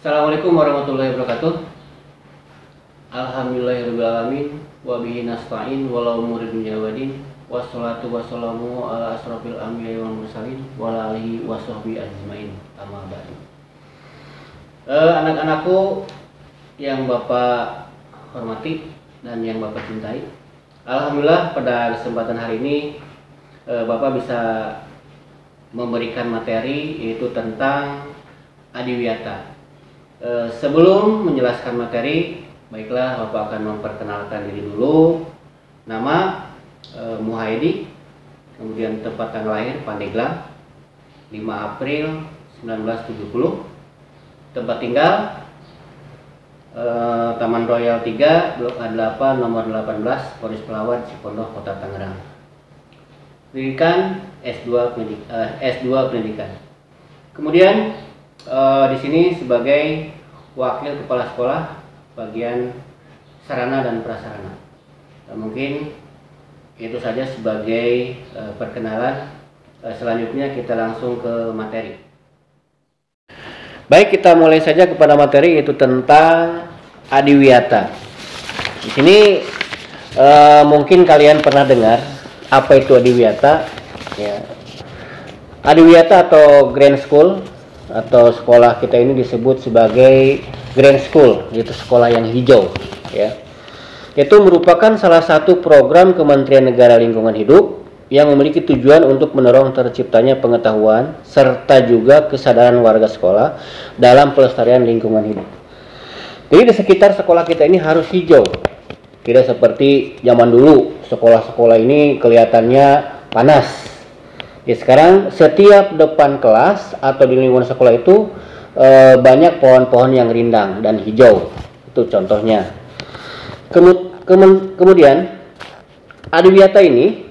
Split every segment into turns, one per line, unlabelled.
Assalamualaikum warahmatullahi wabarakatuh. Alhamdulillahirrahmanirrahim. Wabihi nasta'in walau umuri dunya wadin. Wassalatu wassalamu ala asrofil anbiya'i wal mursalin wa ala alihi wa sahbihi ajmain. Amma ba'du. Anak-anakku yang Bapak hormati dan yang Bapak cintai, alhamdulillah pada kesempatan hari ini Bapak bisa memberikan materi yaitu tentang adiwiyata. Sebelum menjelaskan materi, baiklah Bapak akan memperkenalkan diri dulu. Nama Muhaidi, kemudian tempat tanggal lahir Pandeglang 5 April 1970, tempat tinggal Taman Royal 3 Blok A8 nomor 18 Polis Pelawat Cipondoh Kota Tangerang. Pendidikan S2 pendidikan. Kemudian di sini sebagai wakil kepala sekolah bagian sarana dan prasarana. Mungkin itu saja sebagai perkenalan. Selanjutnya kita langsung ke materi. Baik, kita mulai saja kepada materi, yaitu tentang adiwiyata. Di sini mungkin kalian pernah dengar apa itu adiwiyata. Ya. Adiwiyata atau Grand School atau sekolah kita ini disebut sebagai Grand School, yaitu sekolah yang hijau, ya. Itu merupakan salah satu program Kementerian Negara Lingkungan Hidup yang memiliki tujuan untuk mendorong terciptanya pengetahuan serta juga kesadaran warga sekolah dalam pelestarian lingkungan hidup. Jadi di sekitar sekolah kita ini harus hijau, tidak seperti zaman dulu sekolah-sekolah ini kelihatannya panas. Ya, sekarang setiap depan kelas atau di lingkungan sekolah itu banyak pohon-pohon yang rindang dan hijau. Itu contohnya. Kemudian adiwiyata ini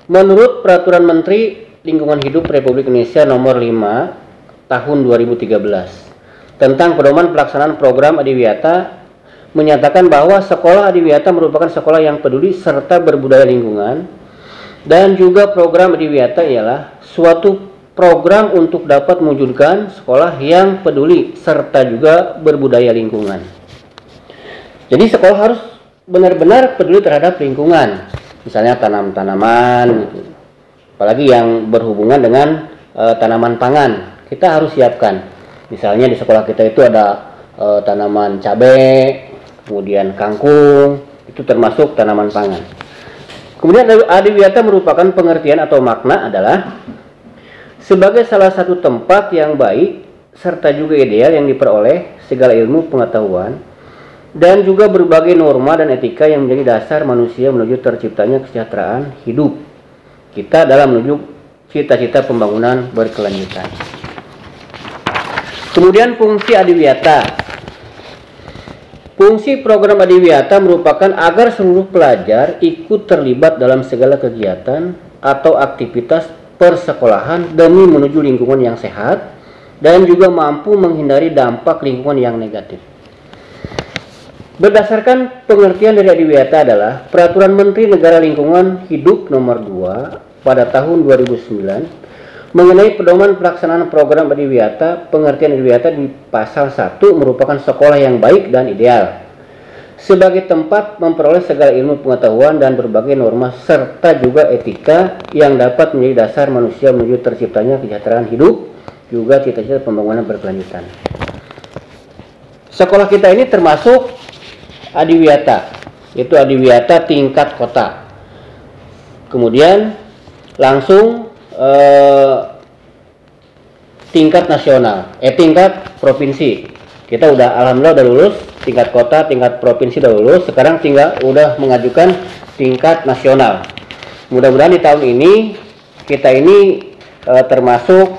menurut Peraturan Menteri Lingkungan Hidup Republik Indonesia nomor 5 tahun 2013 tentang pedoman pelaksanaan program adiwiyata menyatakan bahwa sekolah adiwiyata merupakan sekolah yang peduli serta berbudaya lingkungan. Dan juga program adiwiyata ialah suatu program untuk dapat mewujudkan sekolah yang peduli serta juga berbudaya lingkungan. Jadi sekolah harus benar-benar peduli terhadap lingkungan, misalnya tanam-tanaman, gitu. Apalagi yang berhubungan dengan tanaman pangan, kita harus siapkan. Misalnya di sekolah kita itu ada tanaman cabai, kemudian kangkung, itu termasuk tanaman pangan. Kemudian adiwiyata merupakan pengertian atau makna adalah sebagai salah satu tempat yang baik serta juga ideal yang diperoleh segala ilmu pengetahuan dan juga berbagai norma dan etika yang menjadi dasar manusia menuju terciptanya kesejahteraan hidup kita dalam menuju cita-cita pembangunan berkelanjutan. Kemudian fungsi adiwiyata. Fungsi program adiwiyata merupakan agar seluruh pelajar ikut terlibat dalam segala kegiatan atau aktivitas persekolahan demi menuju lingkungan yang sehat dan juga mampu menghindari dampak lingkungan yang negatif. Berdasarkan pengertian dari adiwiyata adalah Peraturan Menteri Negara Lingkungan Hidup nomor 2 pada tahun 2009 mengenai pedoman pelaksanaan program adiwiyata. Pengertian adiwiyata di pasal 1 merupakan sekolah yang baik dan ideal sebagai tempat memperoleh segala ilmu pengetahuan dan berbagai norma serta juga etika yang dapat menjadi dasar manusia menuju terciptanya kesejahteraan hidup juga cita-cita pembangunan berkelanjutan. Sekolah kita ini termasuk adiwiyata, yaitu adiwiyata tingkat kota. Kemudian langsung tingkat nasional, tingkat provinsi. Kita udah alhamdulillah udah lulus tingkat kota, tingkat provinsi udah lulus. Sekarang tinggal udah mengajukan tingkat nasional. Mudah-mudahan di tahun ini kita ini termasuk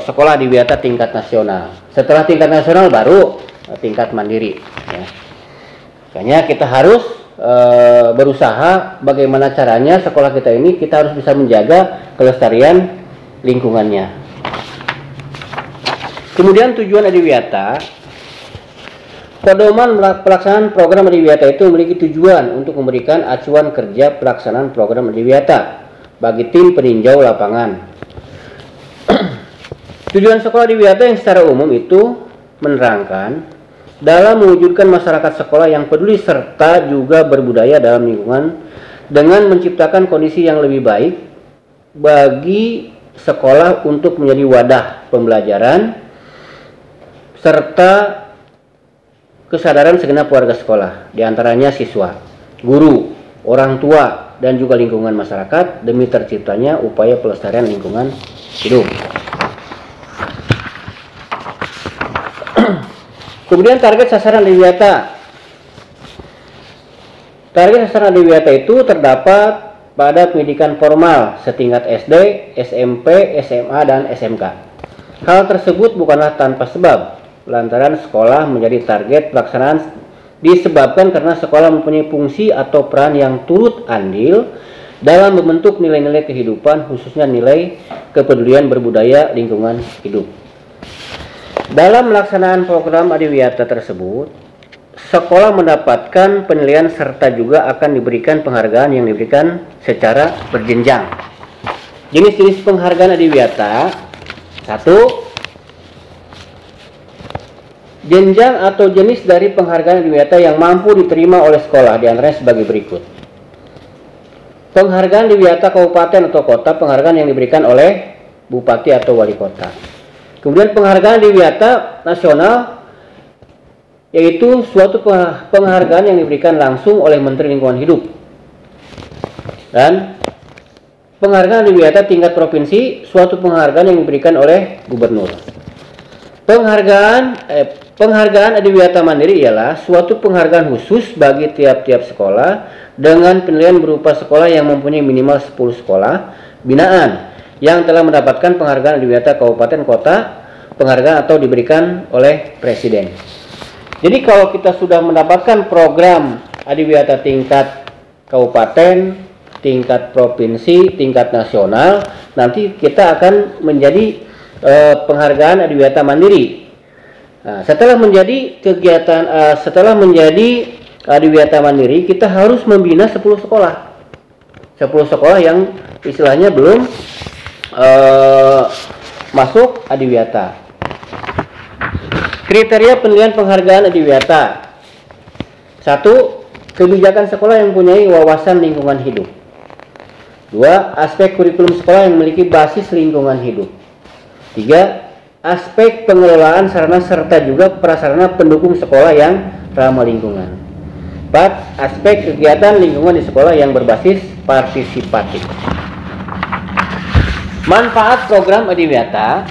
sekolah adiwiyata tingkat nasional. Setelah tingkat nasional baru tingkat mandiri. Ya. Makanya kita harus berusaha bagaimana caranya sekolah kita ini kita harus bisa menjaga kelestarian lingkungannya. Kemudian tujuan adiwiyata, pedoman pelaksanaan program adiwiyata itu memiliki tujuan untuk memberikan acuan kerja pelaksanaan program adiwiyata bagi tim peninjau lapangan. Tujuan sekolah adiwiyata yang secara umum itu menerangkan dalam mewujudkan masyarakat sekolah yang peduli serta juga berbudaya dalam lingkungan dengan menciptakan kondisi yang lebih baik bagi sekolah untuk menjadi wadah pembelajaran serta kesadaran segenap warga sekolah, diantaranya siswa, guru, orang tua, dan juga lingkungan masyarakat demi terciptanya upaya pelestarian lingkungan hidup. Kemudian target sasaran adiwiyata. Target sasaran adiwiyata itu terdapat pada pendidikan formal setingkat SD, SMP, SMA, dan SMK. Hal tersebut bukanlah tanpa sebab, lantaran sekolah menjadi target pelaksanaan disebabkan karena sekolah mempunyai fungsi atau peran yang turut andil dalam membentuk nilai-nilai kehidupan, khususnya nilai kepedulian berbudaya lingkungan hidup. Dalam melaksanaan program adiwiyata tersebut, sekolah mendapatkan penilaian serta juga akan diberikan penghargaan yang diberikan secara berjenjang. Jenis-jenis penghargaan adiwiyata: 1. Jenjang atau jenis dari penghargaan adiwiyata yang mampu diterima oleh sekolah, diantaranya sebagai berikut. Penghargaan adiwiyata kabupaten atau kota, penghargaan yang diberikan oleh bupati atau wali kota. Kemudian penghargaan adiwiyata nasional, yaitu suatu penghargaan yang diberikan langsung oleh Menteri Lingkungan Hidup. Dan penghargaan adiwiyata tingkat provinsi, suatu penghargaan yang diberikan oleh gubernur. Penghargaan adiwiyata mandiri ialah suatu penghargaan khusus bagi tiap-tiap sekolah dengan penilaian berupa sekolah yang mempunyai minimal 10 sekolah binaan yang telah mendapatkan penghargaan adiwiyata kabupaten kota, penghargaan atau diberikan oleh presiden. Jadi kalau kita sudah mendapatkan program adiwiyata tingkat kabupaten, tingkat provinsi, tingkat nasional, nanti kita akan menjadi penghargaan adiwiyata mandiri. Nah, setelah menjadi adiwiyata mandiri, kita harus membina 10 sekolah. 10 sekolah yang istilahnya belum masuk adiwiyata. Kriteria penilaian penghargaan adiwiyata: 1. Kebijakan sekolah yang mempunyai wawasan lingkungan hidup. 2. Aspek kurikulum sekolah yang memiliki basis lingkungan hidup. 3. Aspek pengelolaan sarana serta juga prasarana pendukung sekolah yang ramah lingkungan. 4. Aspek kegiatan lingkungan di sekolah yang berbasis partisipatif. Manfaat program adiwiyata.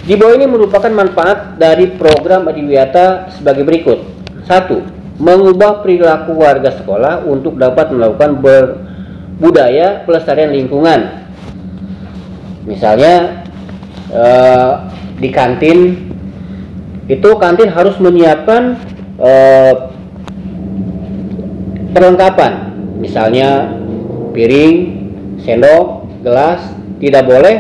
Di bawah ini merupakan manfaat dari program adiwiyata sebagai berikut. 1. Mengubah perilaku warga sekolah untuk dapat melakukan budaya pelestarian lingkungan. Misalnya di kantin itu, kantin harus menyiapkan perlengkapan, misalnya piring, sendok, gelas. Tidak boleh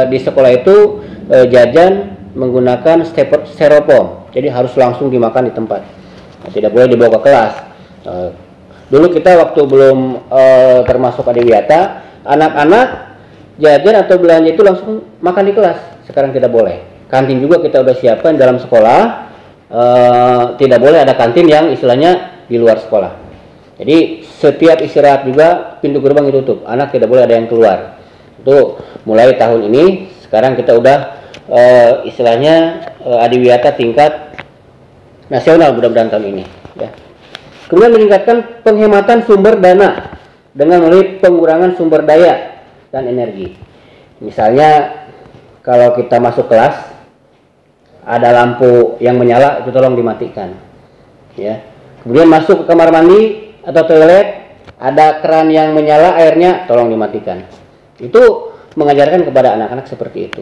di sekolah itu jajan menggunakan styrofoam, jadi harus langsung dimakan di tempat. Tidak boleh dibawa ke kelas. Dulu kita waktu belum termasuk adiwiyata, anak-anak jajan atau belanja itu langsung makan di kelas. Sekarang tidak boleh. Kantin juga kita udah siapkan dalam sekolah. Tidak boleh ada kantin yang istilahnya di luar sekolah. Jadi setiap istirahat juga pintu gerbang ditutup, anak tidak boleh ada yang keluar. Itu mulai tahun ini. Sekarang kita udah istilahnya adiwiyata tingkat nasional, mudah-mudahan tahun ini ya. Kemudian meningkatkan penghematan sumber dana dengan melalui pengurangan sumber daya dan energi. Misalnya kalau kita masuk kelas ada lampu yang menyala, itu tolong dimatikan ya. Kemudian masuk ke kamar mandi atau toilet, ada keran yang menyala airnya, tolong dimatikan. Itu mengajarkan kepada anak-anak seperti itu.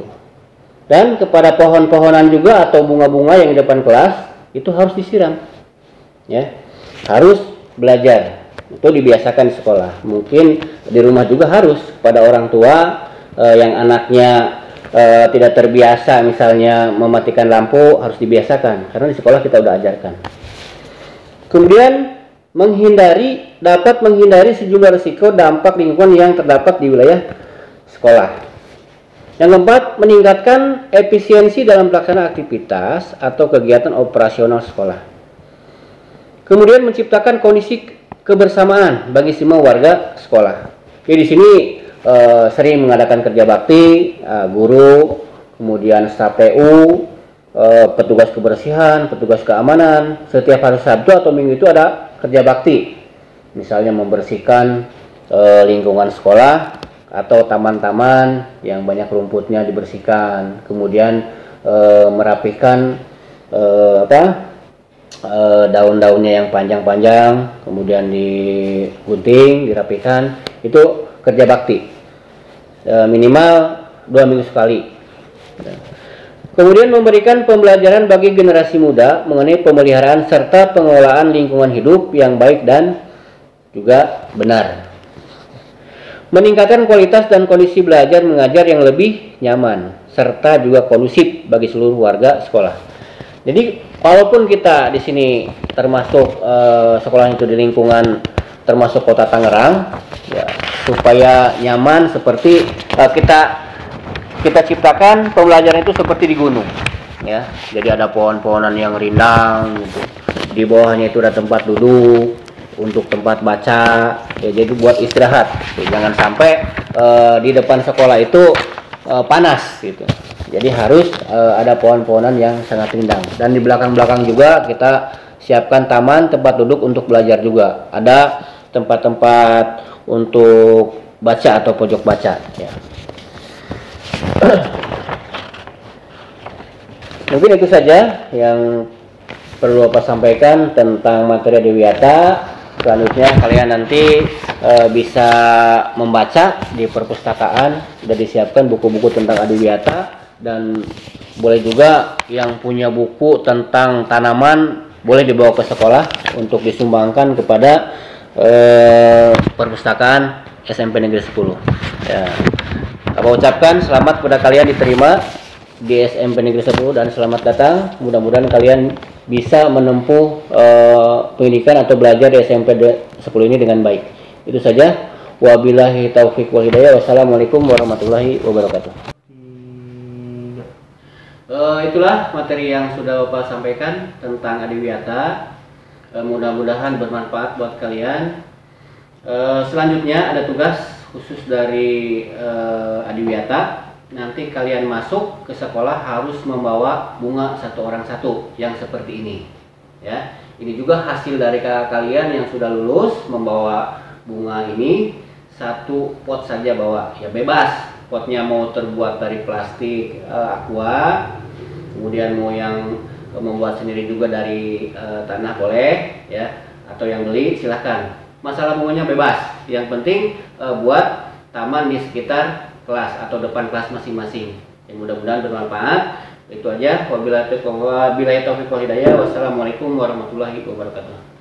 Dan kepada pohon-pohonan juga atau bunga-bunga yang di depan kelas itu harus disiram ya. Harus belajar, itu dibiasakan di sekolah. Mungkin di rumah juga harus, pada orang tua yang anaknya tidak terbiasa misalnya mematikan lampu, harus dibiasakan karena di sekolah kita udah ajarkan. Kemudian dapat menghindari sejumlah risiko dampak lingkungan yang terdapat di wilayah sekolah. Yang keempat, meningkatkan efisiensi dalam pelaksanaan aktivitas atau kegiatan operasional sekolah. Kemudian menciptakan kondisi kebersamaan bagi semua warga sekolah. Jadi di sini sering mengadakan kerja bakti, guru, kemudian staf PU, petugas kebersihan, petugas keamanan. Setiap hari Sabtu atau Minggu itu ada kerja bakti, misalnya membersihkan lingkungan sekolah atau taman-taman yang banyak rumputnya dibersihkan, kemudian merapikan daun-daunnya yang panjang-panjang, kemudian digunting, dirapikan. Itu kerja bakti, minimal 2 minggu sekali. Kemudian memberikan pembelajaran bagi generasi muda mengenai pemeliharaan serta pengelolaan lingkungan hidup yang baik dan juga benar. Meningkatkan kualitas dan kondisi belajar mengajar yang lebih nyaman serta juga kondusif bagi seluruh warga sekolah. Jadi walaupun kita di sini termasuk sekolah itu di lingkungan termasuk Kota Tangerang, ya, supaya nyaman seperti kita ciptakan pembelajaran itu seperti di gunung, ya. Jadi ada pohon-pohonan yang rindang, gitu. Di bawahnya itu ada tempat duduk untuk tempat baca, ya, jadi buat istirahat. Ya, jangan sampai di depan sekolah itu panas, gitu. Jadi harus ada pohon-pohonan yang sangat rindang. Dan di belakang-belakang juga kita siapkan taman tempat duduk untuk belajar juga. Ada tempat-tempat untuk baca atau pojok baca, ya. Mungkin itu saja yang perlu Bapak sampaikan tentang materi Adiwiyata. Selanjutnya kalian nanti bisa membaca di perpustakaan, sudah disiapkan buku-buku tentang Adiwiyata, dan boleh juga yang punya buku tentang tanaman boleh dibawa ke sekolah untuk disumbangkan kepada perpustakaan SMP Negeri 10. Ya. Bapak ucapkan selamat kepada kalian diterima di SMP Negeri 10 dan selamat datang. Mudah-mudahan kalian bisa menempuh pendidikan atau belajar di SMP 10 ini dengan baik. Itu saja. Wabillahi taufiq wal hidayah. Wassalamualaikum warahmatullahi wabarakatuh. Itulah materi yang sudah Bapak sampaikan tentang Adiwiyata. Mudah-mudahan bermanfaat buat kalian. Selanjutnya ada tugas khusus dari Adiwiyata. Nanti kalian masuk ke sekolah harus membawa bunga satu orang satu yang seperti ini, ya. Ini juga hasil dari kakak kalian yang sudah lulus membawa bunga ini. Satu pot saja bawa, ya, bebas. Potnya mau terbuat dari plastik aqua, kemudian mau yang membuat sendiri juga dari tanah boleh, ya, atau yang beli silahkan. Masalah bunganya bebas. Yang penting buat taman di sekitar kelas atau depan kelas masing-masing. Yang mudah-mudahan bermanfaat. Itu aja. Wabillahi taufiq wal hidayah. Wassalamualaikum warahmatullahi wabarakatuh.